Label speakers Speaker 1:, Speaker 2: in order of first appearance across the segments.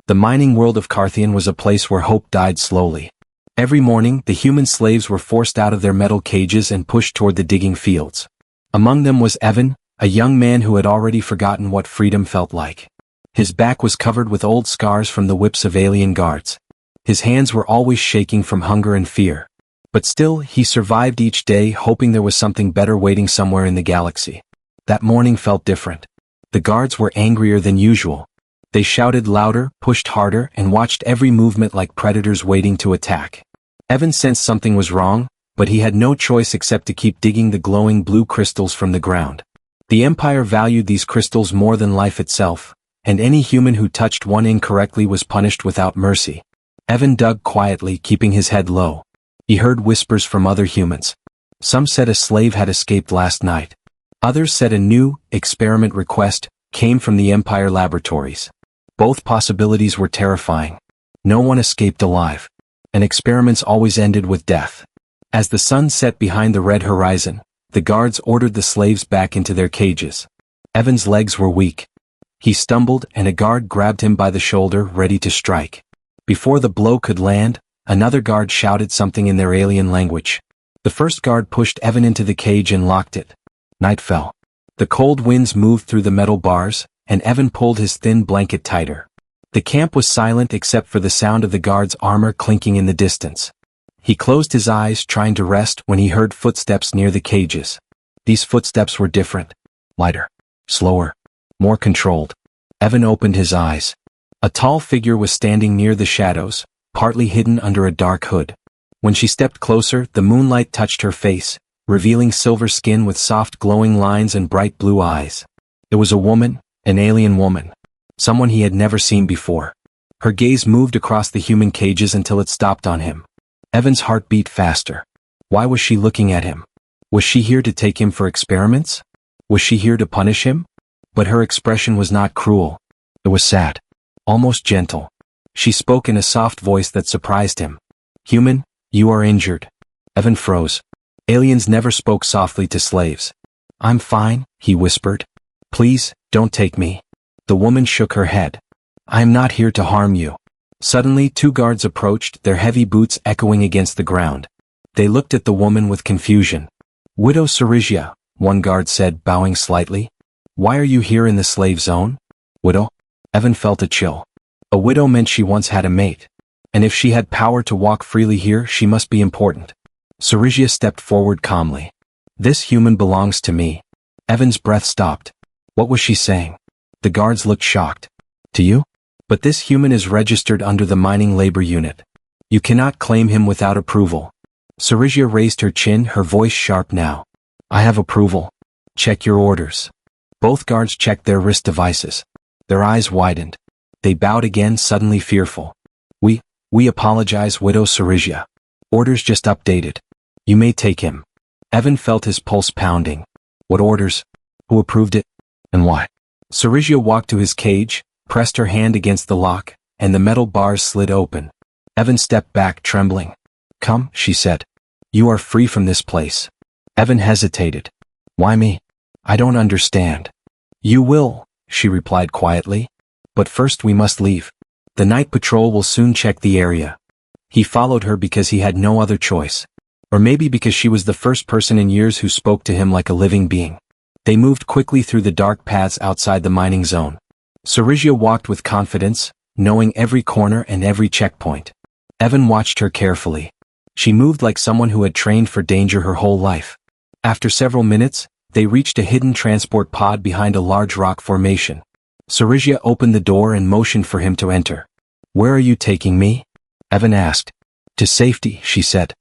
Speaker 1: The mining world of Carthian was a place where hope died slowly. Every morning, the human slaves were forced out of their metal cages and pushed toward the digging fields. Among them was Evan, a young man who had already forgotten what freedom felt like. His back was covered with old scars from the whips of alien guards. His hands were always shaking from hunger and fear. But still, he survived each day, hoping there was something better waiting somewhere in the galaxy. That morning felt different. The guards were angrier than usual. They shouted louder, pushed harder, and watched every movement like predators waiting to attack. Evan sensed something was wrong, but he had no choice except to keep digging the glowing blue crystals from the ground. The Empire valued these crystals more than life itself, and any human who touched one incorrectly was punished without mercy. Evan dug quietly, keeping his head low. He heard whispers from other humans. Some said a slave had escaped last night. Others said a new, experiment request came from the Empire laboratories. Both possibilities were terrifying. No one escaped alive. And experiments always ended with death. As the sun set behind the red horizon, the guards ordered the slaves back into their cages. Evan's legs were weak. He stumbled and a guard grabbed him by the shoulder, ready to strike. Before the blow could land, another guard shouted something in their alien language. The first guard pushed Evan into the cage and locked it. Night fell. The cold winds moved through the metal bars, and Evan pulled his thin blanket tighter. The camp was silent except for the sound of the guard's armor clinking in the distance. He closed his eyes, trying to rest, when he heard footsteps near the cages. These footsteps were different. Lighter. Slower. More controlled. Evan opened his eyes. A tall figure was standing near the shadows, partly hidden under a dark hood. When she stepped closer, the moonlight touched her face, revealing silver skin with soft glowing lines and bright blue eyes. It was a woman, an alien woman. Someone he had never seen before. Her gaze moved across the human cages until it stopped on him. Evan's heart beat faster. Why was she looking at him? Was she here to take him for experiments? Was she here to punish him? But her expression was not cruel. It was sad. Almost gentle. She spoke in a soft voice that surprised him. "Human, you are injured." Evan froze. Aliens never spoke softly to slaves. "I'm fine," he whispered. "Please, don't take me." The woman shook her head. "I am not here to harm you." Suddenly, two guards approached, their heavy boots echoing against the ground. They looked at the woman with confusion. "Widow Sarisia," one guard said, bowing slightly. "Why are you here in the slave zone?" "Widow?" Evan felt a chill. A widow meant she once had a mate. And if she had power to walk freely here, she must be important. Sarisia stepped forward calmly. "This human belongs to me." Evan's breath stopped. What was she saying? The guards looked shocked. "To you? But this human is registered under the mining labor unit. You cannot claim him without approval." Sarisia raised her chin, her voice sharp now. "I have approval. Check your orders." Both guards checked their wrist devices. Their eyes widened. They bowed again, suddenly fearful. We apologize, Widow Sarisia. Orders just updated. You may take him." Evan felt his pulse pounding. What orders? Who approved it? And why? Sarisia walked to his cage, pressed her hand against the lock, and the metal bars slid open. Evan stepped back, trembling. "Come," she said. "You are free from this place." Evan hesitated. "Why me? I don't understand." "You will," she replied quietly. "But first we must leave. The night patrol will soon check the area." He followed her because he had no other choice. Or maybe because she was the first person in years who spoke to him like a living being. They moved quickly through the dark paths outside the mining zone. Sarisia walked with confidence, knowing every corner and every checkpoint. Evan watched her carefully. She moved like someone who had trained for danger her whole life. After several minutes, they reached a hidden transport pod behind a large rock formation. Sarisia opened the door and motioned for him to enter. "Where are you taking me?" Evan asked. "To safety," she said.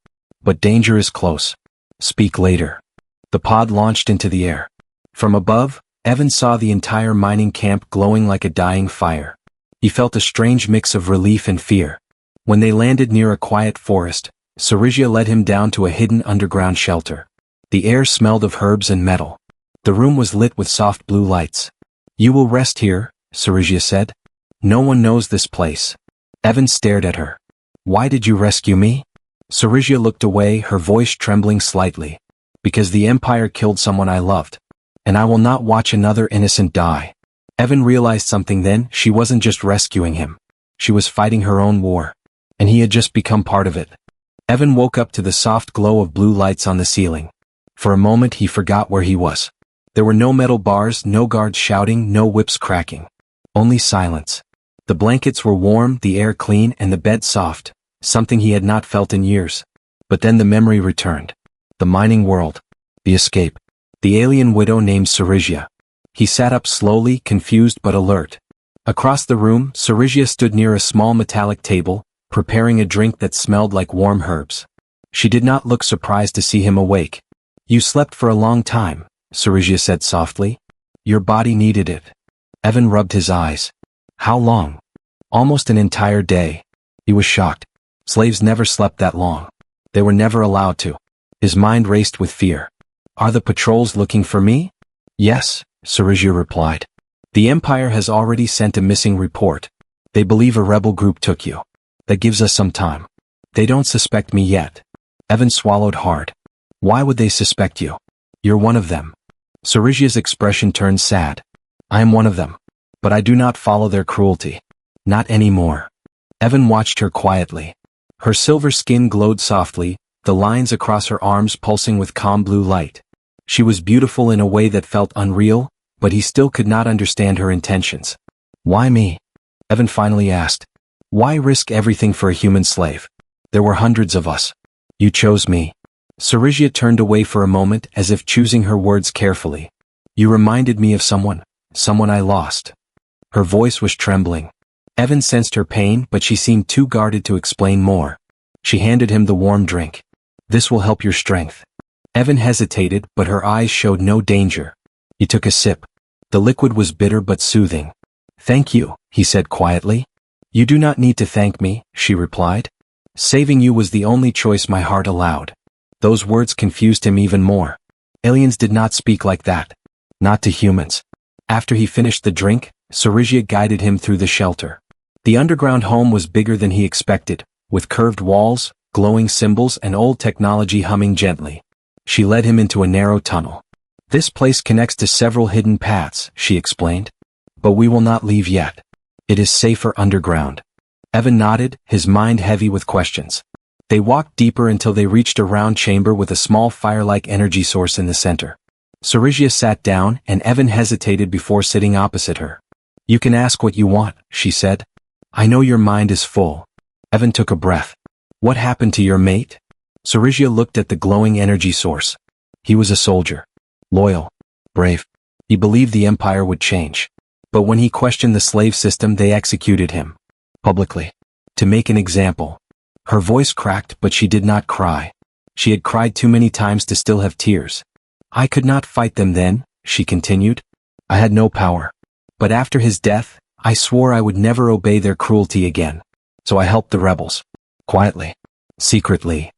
Speaker 1: "But danger is close. Speak later." The pod launched into the air. From above, Evan saw the entire mining camp glowing like a dying fire. He felt a strange mix of relief and fear. When they landed near a quiet forest, Sarisia led him down to a hidden underground shelter. The air smelled of herbs and metal. The room was lit with soft blue lights. "You will rest here," Sarisia said. "No one knows this place." Evan stared at her. "Why did you rescue me?" Sarisia looked away, her voice trembling slightly. "Because the Empire killed someone I loved. And I will not watch another innocent die." Evan realized something then. She wasn't just rescuing him. She was fighting her own war. And he had just become part of it. Evan woke up to the soft glow of blue lights on the ceiling. For a moment he forgot where he was. There were no metal bars, no guards shouting, no whips cracking. Only silence. The blankets were warm, the air clean, and the bed soft, something he had not felt in years. But then the memory returned. The mining world. The escape. The alien widow named Sarisia. He sat up slowly, confused but alert. Across the room, Sarisia stood near a small metallic table, preparing a drink that smelled like warm herbs. She did not look surprised to see him awake. "You slept for a long time," Sarisia said softly. "Your body needed it." Evan rubbed his eyes. "How long?" "Almost an entire day." He was shocked. Slaves never slept that long. They were never allowed to. His mind raced with fear. "Are the patrols looking for me?" "Yes," Sarisia replied. "The Empire has already sent a missing report. They believe a rebel group took you. That gives us some time. They don't suspect me yet." Evan swallowed hard. "Why would they suspect you? You're one of them." Sarisia's expression turned sad. "I am one of them. But I do not follow their cruelty. Not anymore." Evan watched her quietly. Her silver skin glowed softly, the lines across her arms pulsing with calm blue light. She was beautiful in a way that felt unreal, but he still could not understand her intentions. "Why me?" Evan finally asked. "Why risk everything for a human slave? There were hundreds of us. You chose me." Sarisia turned away for a moment as if choosing her words carefully. "You reminded me of someone I lost." Her voice was trembling. Evan sensed her pain, but she seemed too guarded to explain more. She handed him the warm drink. "This will help your strength." Evan hesitated, but her eyes showed no danger. He took a sip. The liquid was bitter but soothing. "Thank you," he said quietly. "You do not need to thank me," she replied. "Saving you was the only choice my heart allowed." Those words confused him even more. Aliens did not speak like that. Not to humans. After he finished the drink, Sarisia guided him through the shelter. The underground home was bigger than he expected, with curved walls, glowing symbols, and old technology humming gently. She led him into a narrow tunnel. "This place connects to several hidden paths," she explained. "But we will not leave yet. It is safer underground." Evan nodded, his mind heavy with questions. They walked deeper until they reached a round chamber with a small fire-like energy source in the center. Sarisia sat down, and Evan hesitated before sitting opposite her. "You can ask what you want," she said. "I know your mind is full." Evan took a breath. "What happened to your mate?" Sarisia looked at the glowing energy source. "He was a soldier. Loyal. Brave. He believed the Empire would change. But when he questioned the slave system, they executed him. Publicly. To make an example." Her voice cracked, but she did not cry. She had cried too many times to still have tears. "I could not fight them then," she continued. "I had no power. But after his death, I swore I would never obey their cruelty again. So I helped the rebels. Quietly. Secretly.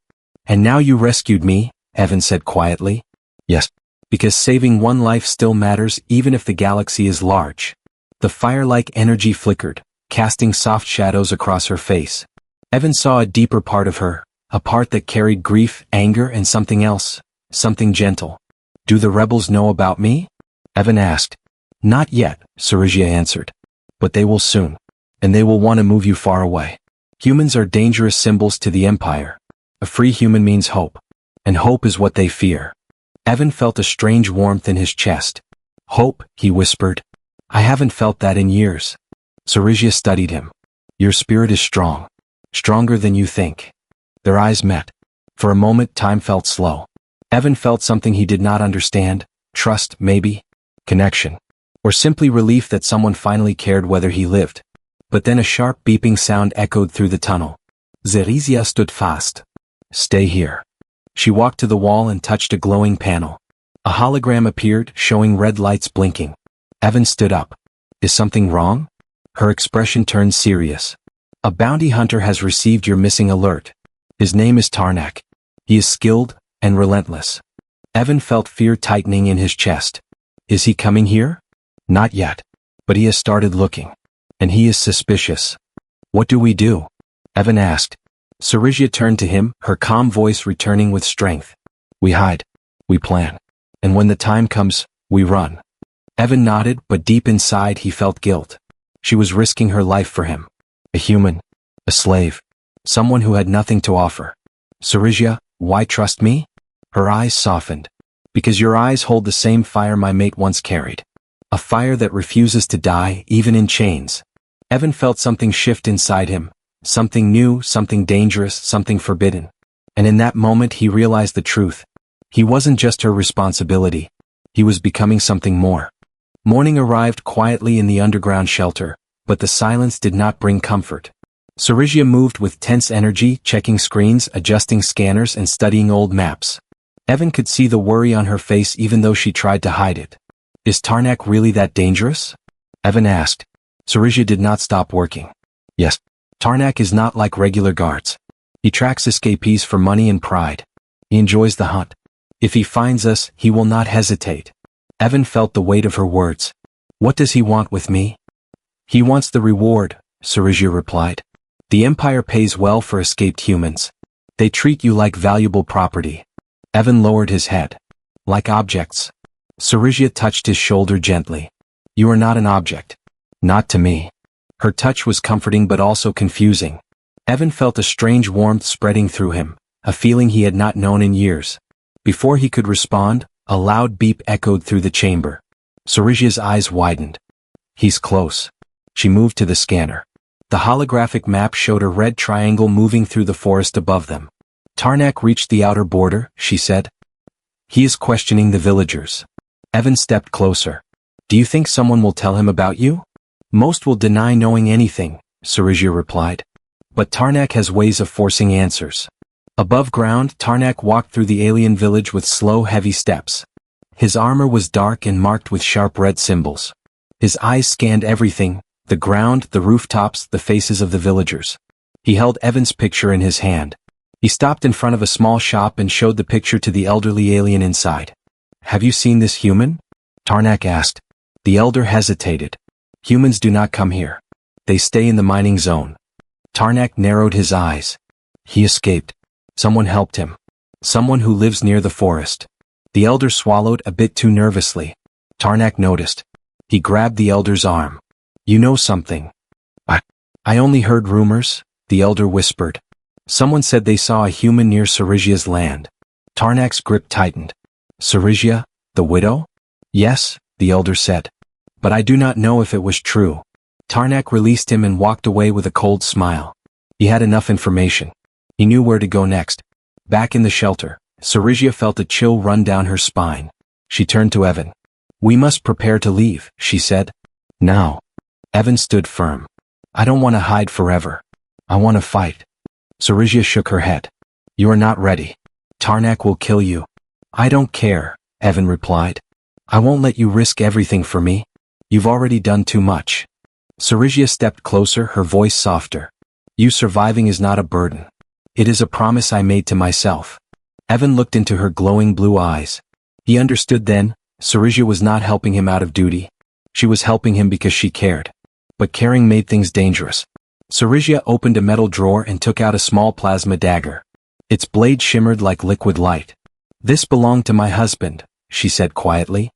Speaker 1: And now you rescued me," Evan said quietly. "Yes. Because saving one life still matters even if the galaxy is large." The fire-like energy flickered, casting soft shadows across her face. Evan saw a deeper part of her, a part that carried grief, anger, and something else, something gentle. "Do the rebels know about me?" Evan asked. "Not yet," Sarisia answered. "But they will soon. And they will want to move you far away. Humans are dangerous symbols to the Empire. A free human means hope. And hope is what they fear." Evan felt a strange warmth in his chest. "Hope," he whispered. "I haven't felt that in years." Sarisia studied him. "Your spirit is strong. Stronger than you think." Their eyes met. For a moment time felt slow. Evan felt something he did not understand. Trust, maybe. Connection. Or simply relief that someone finally cared whether he lived. But then a sharp beeping sound echoed through the tunnel. Sarisia stood fast. "Stay here." She walked to the wall and touched a glowing panel. A hologram appeared, showing red lights blinking. Evan stood up. "Is something wrong?" Her expression turned serious. "A bounty hunter has received your missing alert. His name is Tarnak. He is skilled and relentless." Evan felt fear tightening in his chest. "Is he coming here?" "Not yet. But he has started looking. And he is suspicious." "What do we do?" Evan asked. Sarisia turned to him, her calm voice returning with strength. "We hide. We plan. And when the time comes, we run." Evan nodded, but deep inside he felt guilt. She was risking her life for him. A human. A slave. Someone who had nothing to offer. Sarizia, why trust me? Her eyes softened. Because your eyes hold the same fire my mate once carried. A fire that refuses to die, even in chains. Evan felt something shift inside him. Something new, something dangerous, something forbidden. And in that moment he realized the truth. He wasn't just her responsibility. He was becoming something more. Morning arrived quietly in the underground shelter, but the silence did not bring comfort. Sarizia moved with tense energy, checking screens, adjusting scanners, and studying old maps. Evan could see the worry on her face even though she tried to hide it. Is Tarnak really that dangerous? Evan asked. Sarizia did not stop working. Yes. Tarnak is not like regular guards. He tracks escapees for money and pride. He enjoys the hunt. If he finds us, he will not hesitate. Evan felt the weight of her words. What does he want with me? He wants the reward, Sarizia replied. The Empire pays well for escaped humans. They treat you like valuable property. Evan lowered his head. Like objects. Sarizia touched his shoulder gently. You are not an object. Not to me. Her touch was comforting but also confusing. Evan felt a strange warmth spreading through him, a feeling he had not known in years. Before he could respond, a loud beep echoed through the chamber. Sarizia's eyes widened. He's close. She moved to the scanner. The holographic map showed a red triangle moving through the forest above them. Tarnak reached the outer border, she said. He is questioning the villagers. Evan stepped closer. Do you think someone will tell him about you? Most will deny knowing anything, Sarizia replied. But Tarnak has ways of forcing answers. Above ground, Tarnak walked through the alien village with slow, heavy steps. His armor was dark and marked with sharp red symbols. His eyes scanned everything, the ground, the rooftops, the faces of the villagers. He held Evan's picture in his hand. He stopped in front of a small shop and showed the picture to the elderly alien inside. Have you seen this human? Tarnak asked. The elder hesitated. Humans do not come here. They stay in the mining zone. Tarnak narrowed his eyes. He escaped. Someone helped him. Someone who lives near the forest. The elder swallowed a bit too nervously. Tarnak noticed. He grabbed the elder's arm. You know something. I only heard rumors, the elder whispered. Someone said they saw a human near Sarizia's land. Tarnak's grip tightened. Sarizia, the widow? Yes, the elder said. But I do not know if it was true. Tarnak released him and walked away with a cold smile. He had enough information. He knew where to go next. Back in the shelter, Sarizia felt a chill run down her spine. She turned to Evan. We must prepare to leave, she said. Now. Evan stood firm. I don't want to hide forever. I want to fight. Sarizia shook her head. You are not ready. Tarnak will kill you. I don't care, Evan replied. I won't let you risk everything for me. You've already done too much. Sarizia stepped closer, her voice softer. You surviving is not a burden. It is a promise I made to myself. Evan looked into her glowing blue eyes. He understood then, Sarizia was not helping him out of duty. She was helping him because she cared. But caring made things dangerous. Sarizia opened a metal drawer and took out a small plasma dagger. Its blade shimmered like liquid light. This belonged to my husband, she said quietly.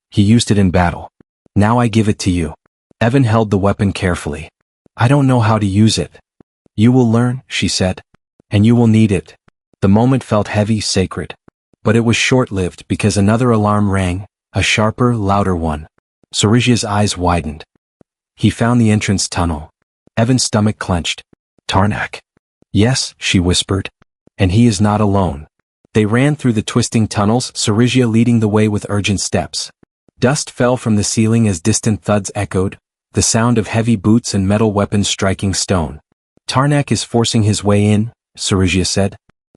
Speaker 1: He used it in battle. Now I give it to you. Evan held the weapon carefully. I don't know how to use it. You will learn, she said. And you will need it. The moment felt heavy, sacred. But it was short-lived because another alarm rang, a sharper, louder one. Sarizia's eyes widened. He found the entrance tunnel. Evan's stomach clenched. Tarnak. Yes, she whispered. And he is not alone. They ran through the twisting tunnels, Sarizia leading the way with urgent steps. Dust fell from the ceiling as distant thuds echoed, the sound of heavy boots and metal weapons striking stone. Tarnak is forcing his way in, Sarizia said.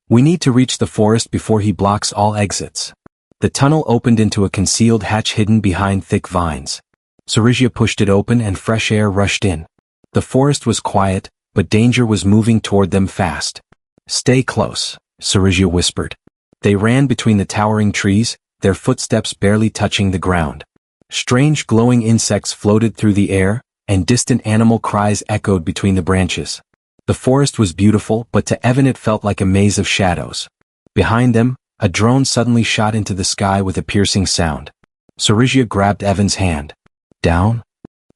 Speaker 1: We need to reach the forest before he blocks all exits. The tunnel opened into a concealed hatch hidden behind thick vines. Sarizia pushed it open and fresh air rushed in. The forest was quiet, but danger was moving toward them fast. Stay close, Sarizia whispered. They ran between the towering trees, their footsteps barely touching the ground. Strange glowing insects floated through the air, and distant animal cries echoed between the branches. The forest was beautiful, but to Evan it felt like a maze of shadows. Behind them, a drone suddenly shot into the sky with a piercing sound. Sarizia grabbed Evan's hand. Down?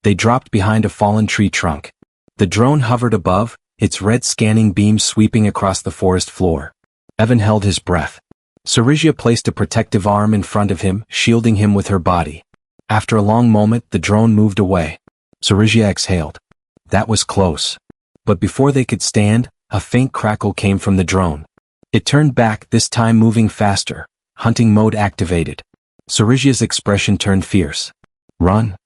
Speaker 1: They dropped behind a fallen tree trunk. The drone hovered above, its red scanning beam sweeping across the forest floor. Evan held his breath. Sarizia placed a protective arm in front of him, shielding him with her body. After a long moment, the drone moved away. Sarizia exhaled. That was close. But before they could stand, a faint crackle came from the drone. It turned back, this time moving faster. Hunting mode activated. Sarizia's expression turned fierce. Run.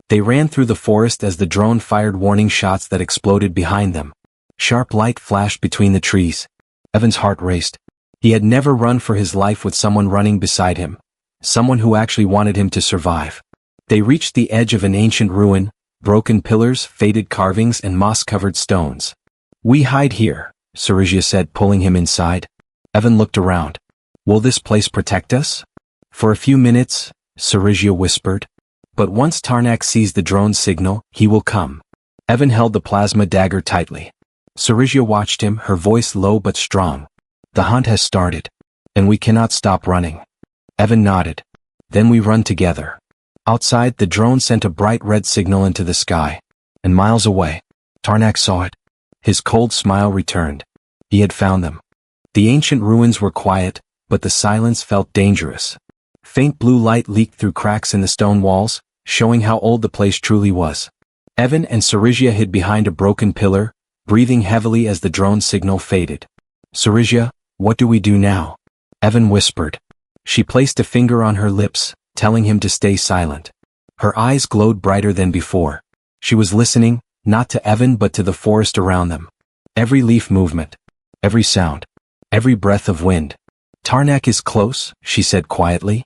Speaker 1: They ran through the forest as the drone fired warning shots that exploded behind them. Sharp light flashed between the trees. Evan's heart raced. He had never run for his life with someone running beside him. Someone who actually wanted him to survive. They reached the edge of an ancient ruin, broken pillars, faded carvings, and moss-covered stones. We hide here, Sarizia said, pulling him inside. Evan looked around. Will this place protect us? For a few minutes, Sarizia whispered. But once Tarnak sees the drone's signal, he will come. Evan held the plasma dagger tightly. Sarizia watched him, her voice low but strong. The hunt has started. And we cannot stop running. Evan nodded. Then we run together. Outside, the drone sent a bright red signal into the sky. And miles away, Tarnak saw it. His cold smile returned. He had found them. The ancient ruins were quiet, but the silence felt dangerous. Faint blue light leaked through cracks in the stone walls, showing how old the place truly was. Evan and Sarizia hid behind a broken pillar, breathing heavily as the drone signal faded. Sarizia, what do we do now? Evan whispered. She placed a finger on her lips, telling him to stay silent. Her eyes glowed brighter than before. She was listening, not to Evan but to the forest around them. Every leaf movement. Every sound. Every breath of wind. Tarnak is close, she said quietly.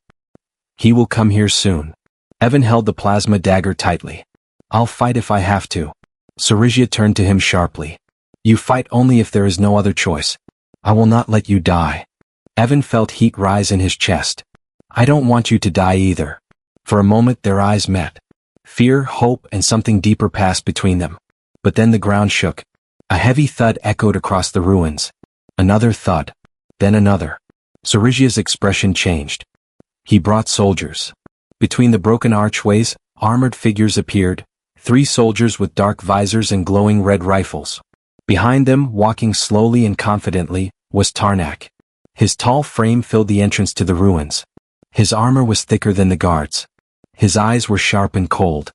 Speaker 1: He will come here soon. Evan held the plasma dagger tightly. I'll fight if I have to. Sarizia turned to him sharply. You fight only if there is no other choice. I will not let you die. Evan felt heat rise in his chest. I don't want you to die either. For a moment their eyes met. Fear, hope, and something deeper passed between them. But then the ground shook. A heavy thud echoed across the ruins. Another thud. Then another. Sarizia's expression changed. He brought soldiers. Between the broken archways, armored figures appeared, 3 soldiers with dark visors and glowing red rifles. Behind them, walking slowly and confidently, was Tarnak. His tall frame filled the entrance to the ruins. His armor was thicker than the guards. His eyes were sharp and cold.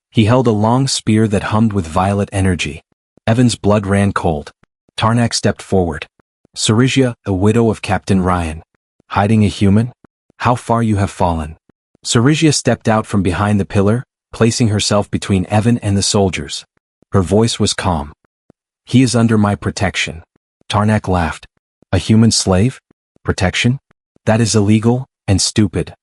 Speaker 1: He held a long spear that hummed with violet energy. Evan's blood ran cold. Tarnak stepped forward. Sarizia, a widow of Captain Ryan. Hiding a human? How far you have fallen. Sarizia stepped out from behind the pillar, placing herself between Evan and the soldiers. Her voice was calm. He is under my protection. Tarnak laughed. A human slave? Protection? That is illegal, and stupid.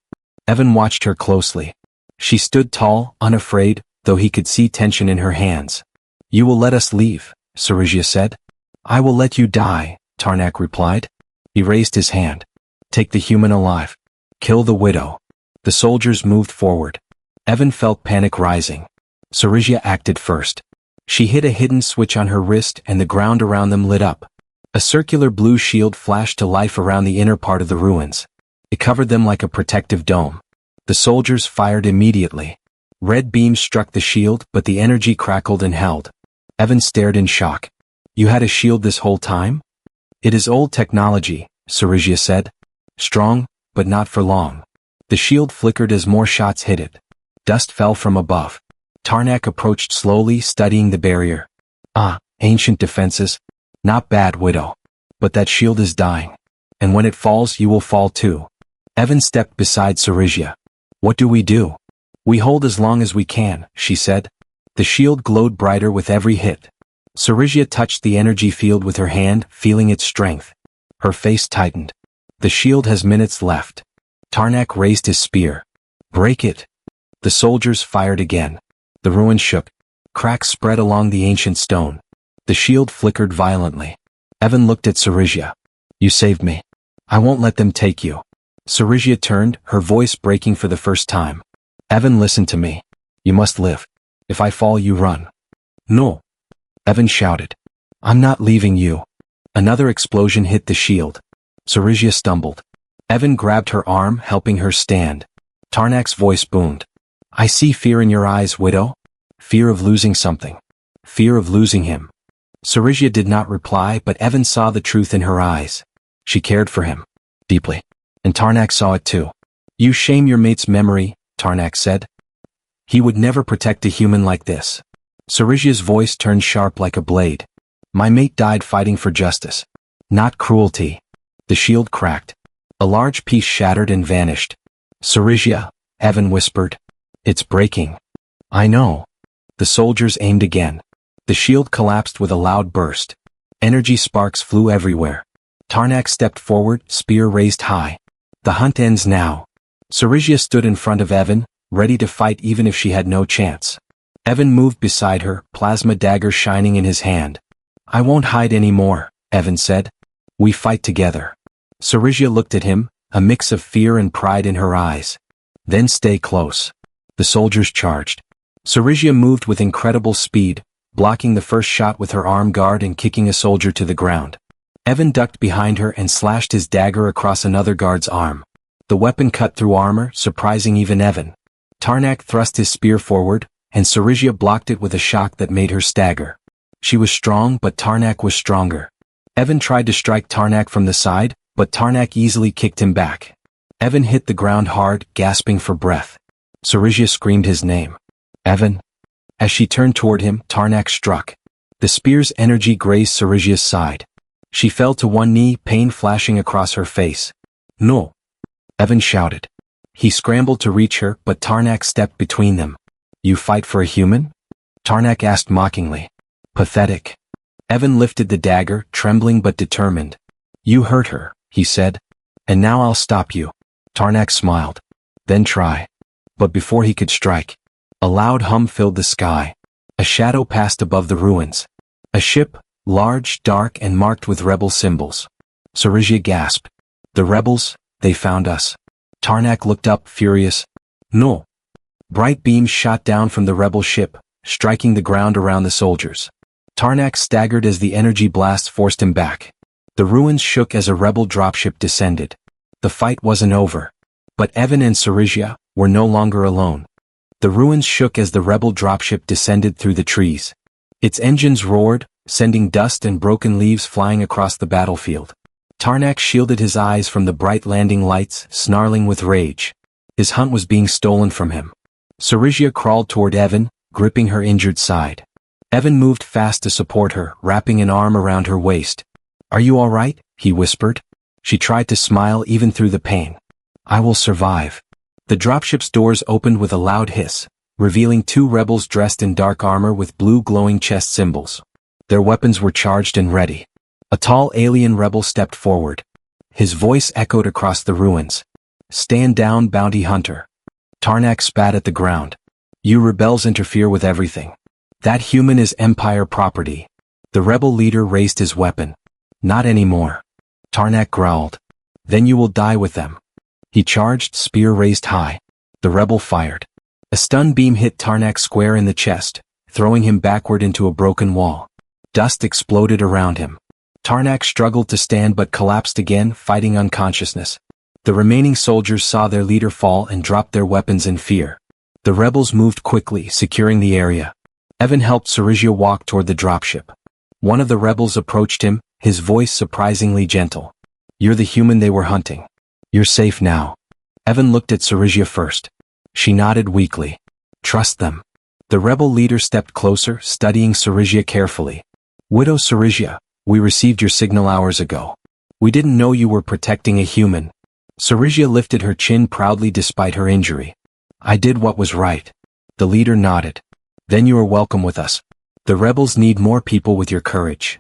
Speaker 1: Evan watched her closely. She stood tall, unafraid, though he could see tension in her hands. You will let us leave, Sarizia said. I will let you die, Tarnak replied. He raised his hand. Take the human alive. Kill the widow. The soldiers moved forward. Evan felt panic rising. Sarizia acted first. She hit a hidden switch on her wrist and the ground around them lit up. A circular blue shield flashed to life around the inner part of the ruins. It covered them like a protective dome. The soldiers fired immediately. Red beams struck the shield, but the energy crackled and held. Evan stared in shock. You had a shield this whole time? It is old technology, Sarizia said. Strong, but not for long. The shield flickered as more shots hit it. Dust fell from above. Tarnak approached slowly, studying the barrier. Ah, ancient defenses. Not bad, widow. But that shield is dying. And when it falls, you will fall too. Evan stepped beside Sarizia. What do? We hold as long as we can, she said. The shield glowed brighter with every hit. Sarizia touched the energy field with her hand, feeling its strength. Her face tightened. The shield has minutes left. Tarnak raised his spear. Break it. The soldiers fired again. The ruin shook. Cracks spread along the ancient stone. The shield flickered violently. Evan looked at Sarizia. You saved me. I won't let them take you. Sarizia turned, her voice breaking for the first time. Evan, listen to me. You must live. If I fall, you run. No. Evan shouted. I'm not leaving you. Another explosion hit the shield. Sarizia stumbled. Evan grabbed her arm, helping her stand. Tarnak's voice boomed. I see fear in your eyes, widow. Fear of losing something. fear of losing him. Sarisia did not reply, but Evan saw the truth in her eyes. She cared for him. Deeply. And Tarnak saw it too. You shame your mate's memory, Tarnak said. He would never protect a human like this. Sarisia's voice turned sharp like a blade. My mate died fighting for justice. Not cruelty. The shield cracked. A large piece shattered and vanished. Sarisia, Evan whispered. It's breaking. I know. The soldiers aimed again. The shield collapsed with a loud burst. Energy sparks flew everywhere. Tarnak stepped forward, spear raised high. The hunt ends now. Sarisia stood in front of Evan, ready to fight even if she had no chance. Evan moved beside her, plasma dagger shining in his hand. I won't hide anymore, Evan said. We fight together. Sarisia looked at him, a mix of fear and pride in her eyes. Then stay close. The soldiers charged. Sarisia moved with incredible speed, blocking the first shot with her arm guard and kicking a soldier to the ground. Evan ducked behind her and slashed his dagger across another guard's arm. The weapon cut through armor, surprising even Evan. Tarnak thrust his spear forward, and Sarisia blocked it with a shock that made her stagger. She was strong, but Tarnak was stronger. Evan tried to strike Tarnak from the side, but Tarnak easily kicked him back. Evan hit the ground hard, gasping for breath. Sarisia screamed his name. Evan. As she turned toward him, Tarnak struck. The spear's energy grazed Sarisia's side. She fell to one knee, pain flashing across her face. No. Evan shouted. He scrambled to reach her, but Tarnak stepped between them. You fight for a human? Tarnak asked mockingly. Pathetic. Evan lifted the dagger, trembling but determined. You hurt her, he said. And now I'll stop you. Tarnak smiled. Then try. But before he could strike, a loud hum filled the sky. A shadow passed above the ruins. A ship, large, dark, and marked with rebel symbols. Sarisia gasped. The rebels, they found us. Tarnak looked up, furious. No. Bright beams shot down from the rebel ship, striking the ground around the soldiers. Tarnak staggered as the energy blast forced him back. The ruins shook as a rebel dropship descended. The fight wasn't over. But Evan and Sarisia were no longer alone. The ruins shook as the rebel dropship descended through the trees. Its engines roared, sending dust and broken leaves flying across the battlefield. Tarnak shielded his eyes from the bright landing lights, snarling with rage. His hunt was being stolen from him. Sarisia crawled toward Evan, gripping her injured side. Evan moved fast to support her, wrapping an arm around her waist. Are you all right? He whispered. She tried to smile even through the pain. I will survive. The dropship's doors opened with a loud hiss, revealing two rebels dressed in dark armor with blue glowing chest symbols. Their weapons were charged and ready. A tall alien rebel stepped forward. His voice echoed across the ruins. Stand down, bounty hunter. Tarnak spat at the ground. You rebels interfere with everything. That human is Empire property. The rebel leader raised his weapon. Not anymore. Tarnak growled. Then you will die with them. He charged, spear raised high. The rebel fired. A stun beam hit Tarnak square in the chest, throwing him backward into a broken wall. Dust exploded around him. Tarnak struggled to stand but collapsed again, fighting unconsciousness. The remaining soldiers saw their leader fall and dropped their weapons in fear. The rebels moved quickly, securing the area. Evan helped Sarisia walk toward the dropship. One of the rebels approached him, his voice surprisingly gentle. You're the human they were hunting. You're safe now. Evan looked at Sarisia first. She nodded weakly. Trust them. The rebel leader stepped closer, studying Sarisia carefully. Widow Sarisia, we received your signal hours ago. We didn't know you were protecting a human. Sarisia lifted her chin proudly despite her injury. I did what was right. The leader nodded. Then you are welcome with us. The rebels need more people with your courage.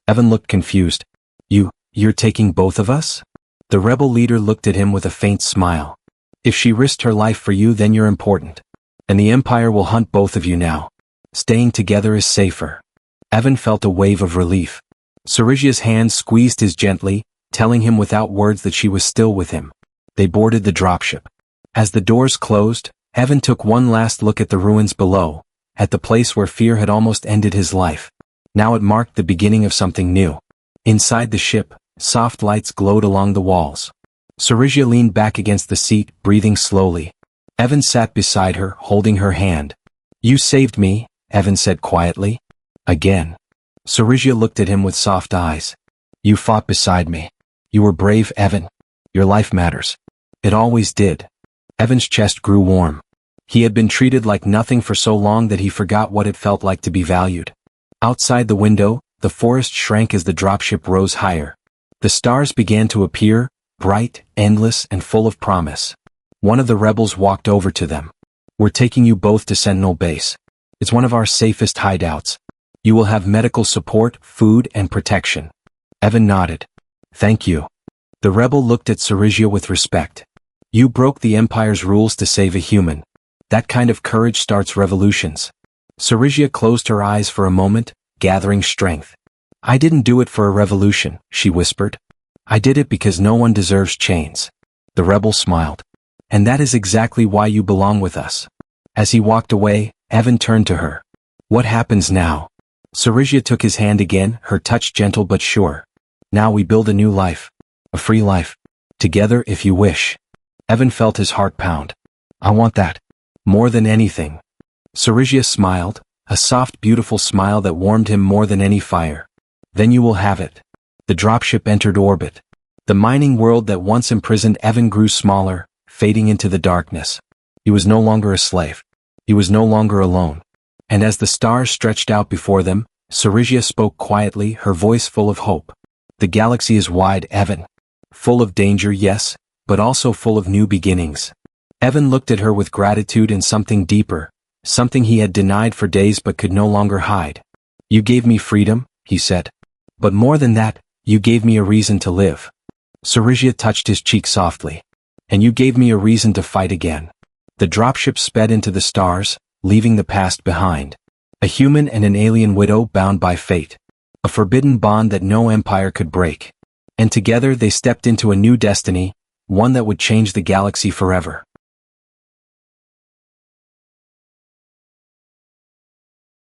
Speaker 1: Evan looked confused. You're taking both of us? The rebel leader looked at him with a faint smile. If she risked her life for you, then you're important. And the Empire will hunt both of you now. Staying together is safer. Evan felt a wave of relief. Sarisia's hand squeezed his gently, telling him without words that she was still with him. They boarded the dropship. As the doors closed, Evan took one last look at the ruins below, at the place where fear had almost ended his life. Now it marked the beginning of something new. Inside the ship, soft lights glowed along the walls. Sarisia leaned back against the seat, breathing slowly. Evan sat beside her, holding her hand. You saved me, Evan said quietly. Again. Sarizia looked at him with soft eyes. You fought beside me. You were brave, Evan. Your life matters. It always did. Evan's chest grew warm. He had been treated like nothing for so long that he forgot what it felt like to be valued. Outside the window, the forest shrank as the dropship rose higher. The stars began to appear, bright, endless, and full of promise. One of the rebels walked over to them. We're taking you both to Sentinel Base. It's one of our safest hideouts. You will have medical support, food, and protection. Evan nodded. Thank you. The rebel looked at Sarizia with respect. You broke the Empire's rules to save a human. That kind of courage starts revolutions. Sarizia closed her eyes for a moment, gathering strength. I didn't do it for a revolution, she whispered. I did it because no one deserves chains. The rebel smiled. And that is exactly why you belong with us. As he walked away, Evan turned to her. What happens now? Sarizia took his hand again, her touch gentle but sure. Now we build a new life. A free life. Together if you wish. Evan felt his heart pound. I want that. More than anything. Sarizia smiled, a soft beautiful smile that warmed him more than any fire. Then you will have it. The dropship entered orbit. The mining world that once imprisoned Evan grew smaller, fading into the darkness. He was no longer a slave. He was no longer alone. And as the stars stretched out before them, Sarizia spoke quietly, her voice full of hope. The galaxy is wide, Evan. Full of danger, yes, but also full of new beginnings. Evan looked at her with gratitude and something deeper, something he had denied for days but could no longer hide. You gave me freedom, he said. But more than that, you gave me a reason to live. Sarizia touched his cheek softly. And you gave me a reason to fight again. The dropship sped into the stars, leaving the past behind. A human and an alien widow bound by fate. A forbidden bond that no empire could break. And together they stepped into a new destiny, one that would change the galaxy forever.